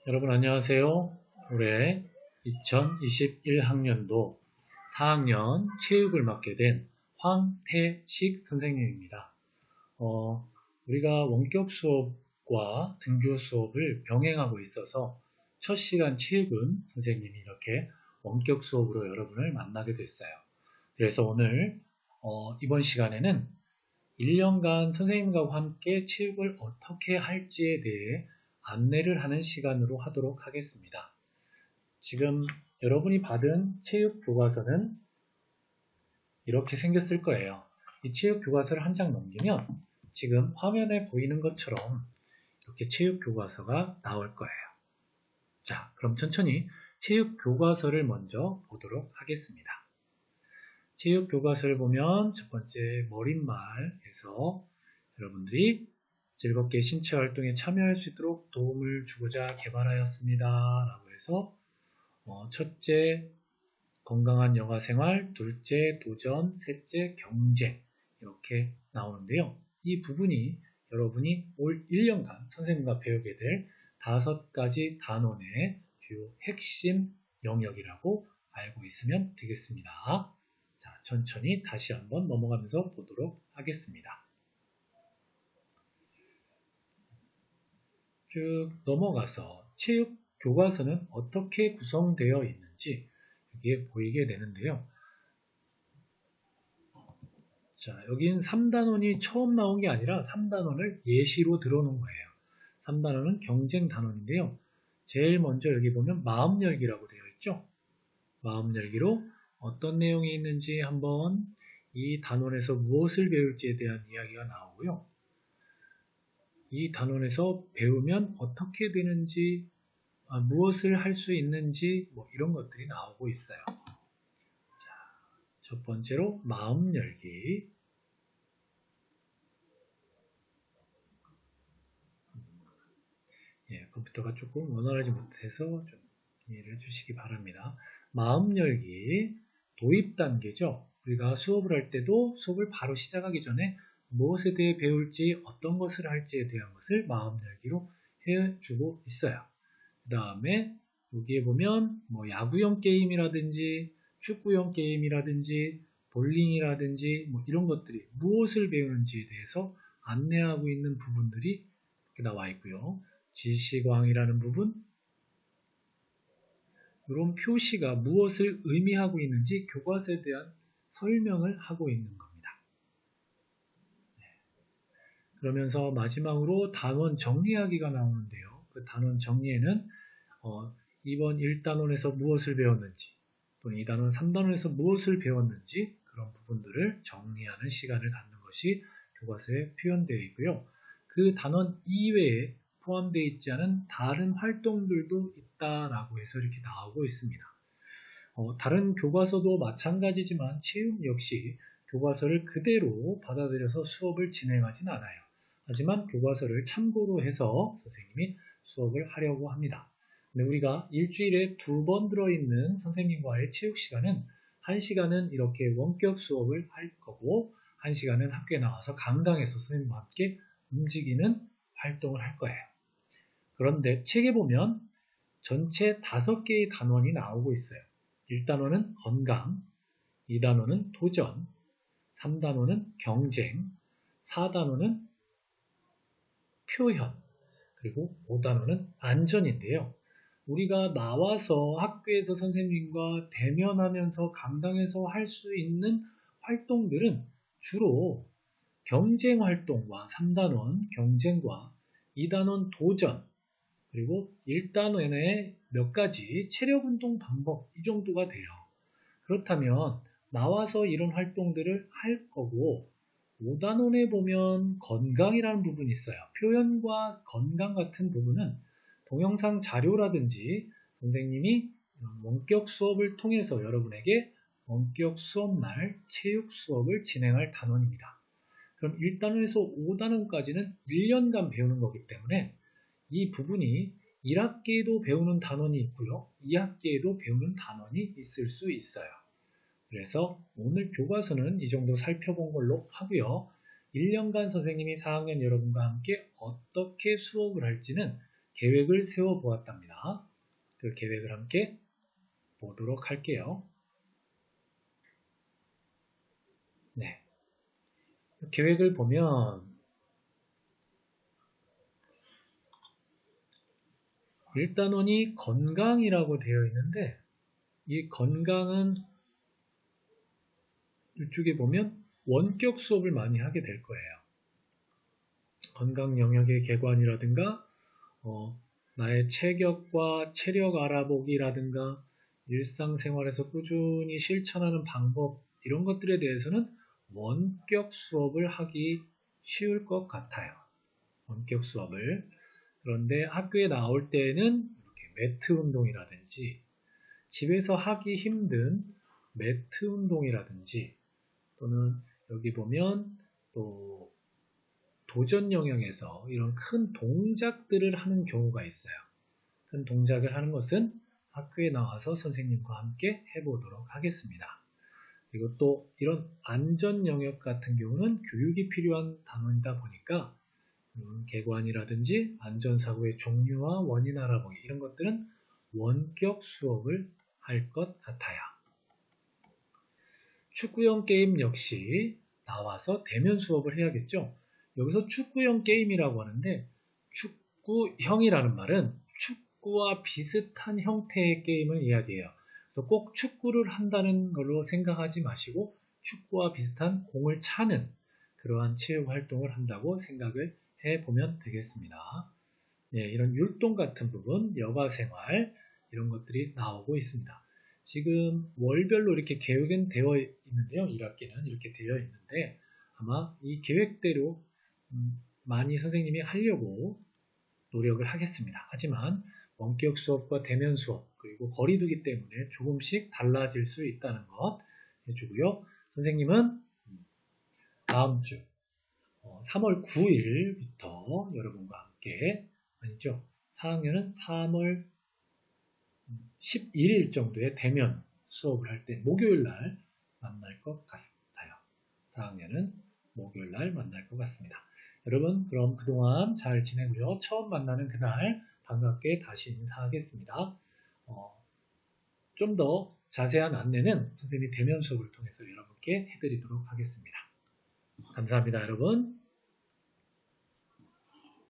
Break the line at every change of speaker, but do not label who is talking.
여러분 안녕하세요. 올해 2021학년도 4학년 체육을 맡게 된 황태식 선생님입니다. 우리가 원격 수업과 등교 수업을 병행하고 있어서 첫 시간 체육은 선생님이 이렇게 원격 수업으로 여러분을 만나게 됐어요. 그래서 오늘 이번 시간에는 1년간 선생님과 함께 체육을 어떻게 할지에 대해 안내를 하는 시간으로 하도록 하겠습니다. 지금 여러분이 받은 체육 교과서는 이렇게 생겼을 거예요. 이 체육 교과서를 한 장 넘기면 지금 화면에 보이는 것처럼 이렇게 체육 교과서가 나올 거예요. 자, 그럼 천천히 체육 교과서를 먼저 보도록 하겠습니다. 체육 교과서를 보면 첫 번째 머릿말에서 여러분들이 즐겁게 신체 활동에 참여할 수 있도록 도움을 주고자 개발하였습니다. 라고 해서 첫째, 건강한 여가 생활, 둘째, 도전, 셋째, 경쟁 이렇게 나오는데요. 이 부분이 여러분이 올 1년간 선생님과 배우게 될 5가지 단원의 주요 핵심 영역이라고 알고 있으면 되겠습니다. 자, 천천히 다시 한번 넘어가면서 보도록 하겠습니다. 쭉 넘어가서 체육 교과서는 어떻게 구성되어 있는지 여기에 보이게 되는데요. 자, 여긴 3단원이 처음 나온 게 아니라 3단원을 예시로 들어놓은 거예요. 3단원은 경쟁 단원인데요. 제일 먼저 여기 보면 마음 열기라고 되어 있죠. 마음 열기로 어떤 내용이 있는지 한번 이 단원에서 무엇을 배울지에 대한 이야기가 나오고요. 이 단원에서 배우면 어떻게 되는지, 무엇을 할 수 있는지 이런 것들이 나오고 있어요. 자, 첫 번째로 마음 열기. 컴퓨터가 조금 원활하지 못해서 좀 이해를 해주시기 바랍니다. 마음 열기 도입 단계죠. 우리가 수업을 할 때도 수업을 바로 시작하기 전에 무엇에 대해 배울지 어떤 것을 할지에 대한 것을 마음 열기로 해주고 있어요. 그 다음에 여기에 보면 야구형 게임이라든지 축구형 게임이라든지 볼링이라든지 이런 것들이 무엇을 배우는지에 대해서 안내하고 있는 부분들이 이렇게 나와 있고요. 지시광이라는 부분, 이런 표시가 무엇을 의미하고 있는지 교과서에 대한 설명을 하고 있는 겁니다. 그러면서 마지막으로 단원 정리하기가 나오는데요. 그 단원 정리에는 이번 1단원에서 무엇을 배웠는지 또는 2단원, 3단원에서 무엇을 배웠는지 그런 부분들을 정리하는 시간을 갖는 것이 교과서에 표현되어 있고요. 그 단원 이외에 포함되어 있지 않은 다른 활동들도 있다라고 해서 이렇게 나오고 있습니다. 다른 교과서도 마찬가지지만 체육 역시 교과서를 그대로 받아들여서 수업을 진행하진 않아요. 하지만 교과서를 참고로 해서 선생님이 수업을 하려고 합니다. 근데 우리가 일주일에 2번 들어있는 선생님과의 체육 시간은 1시간은 이렇게 원격 수업을 할 거고 1시간은 학교에 나와서 강당에서 선생님과 함께 움직이는 활동을 할 거예요. 그런데 책에 보면 전체 5개의 단원이 나오고 있어요. 1단원은 건강, 2단원은 도전, 3단원은 경쟁, 4단원은 표현, 그리고 5단원은 안전인데요. 우리가 나와서 학교에서 선생님과 대면하면서 강당에서 할 수 있는 활동들은 주로 경쟁 활동과 3단원 경쟁과 2단원 도전, 그리고 1단원의 몇 가지 체력 운동 방법 이 정도가 돼요. 그렇다면 나와서 이런 활동들을 할 거고 5단원에 보면 건강이라는 부분이 있어요. 표현과 건강 같은 부분은 동영상 자료라든지 선생님이 원격 수업을 통해서 여러분에게 원격 수업날 체육 수업을 진행할 단원입니다. 그럼 1단원에서 5단원까지는 1년간 배우는 거기 때문에 이 부분이 1학기에도 배우는 단원이 있고요. 2학기에도 배우는 단원이 있을 수 있어요. 그래서 오늘 교과서는 이 정도 살펴본 걸로 하고요. 1년간 선생님이 4학년 여러분과 함께 어떻게 수업을 할지는 계획을 세워 보았답니다. 그 계획을 함께 보도록 할게요. 네. 계획을 보면 일단원이 건강이라고 되어 있는데 이 건강은 이쪽에 보면 원격 수업을 많이 하게 될 거예요. 건강 영역의 개관이라든가 나의 체격과 체력 알아보기라든가 일상생활에서 꾸준히 실천하는 방법 이런 것들에 대해서는 원격 수업을 하기 쉬울 것 같아요. 원격 수업을. 그런데 학교에 나올 때는 이렇게 매트 운동이라든지 집에서 하기 힘든 매트 운동이라든지 또는 여기 보면 또 도전 영역에서 이런 큰 동작들을 하는 경우가 있어요. 큰 동작을 하는 것은 학교에 나와서 선생님과 함께 해보도록 하겠습니다. 그리고 또 이런 안전 영역 같은 경우는 교육이 필요한 단원이다 보니까 개관이라든지 안전사고의 종류와 원인 알아보기 이런 것들은 원격 수업을 할 것 같아요. 축구형 게임 역시 나와서 대면 수업을 해야겠죠. 여기서 축구형 게임이라고 하는데 축구형이라는 말은 축구와 비슷한 형태의 게임을 이야기해요. 그래서 꼭 축구를 한다는 걸로 생각하지 마시고 축구와 비슷한 공을 차는 그러한 체육 활동을 한다고 생각을 해보면 되겠습니다. 네, 이런 율동 같은 부분, 여가생활 이런 것들이 나오고 있습니다. 지금 월별로 이렇게 계획은 되어 있는데요. 1학기는 이렇게 되어 있는데 아마 이 계획대로 많이 선생님이 하려고 노력을 하겠습니다. 하지만 원격 수업과 대면 수업 그리고 거리두기 때문에 조금씩 달라질 수 있다는 것 해주고요. 선생님은 다음 주 3월 9일부터 여러분과 함께 아니죠. 4학년은 3월 11일 정도의 대면 수업을 할 때 목요일 날 만날 것 같아요. 4학년은 목요일 날 만날 것 같습니다. 여러분 그럼 그동안 잘 지내고요. 처음 만나는 그날 반갑게 다시 인사하겠습니다. 좀 더 자세한 안내는 선생님이 대면 수업을 통해서 여러분께 해드리도록 하겠습니다. 감사합니다, 여러분.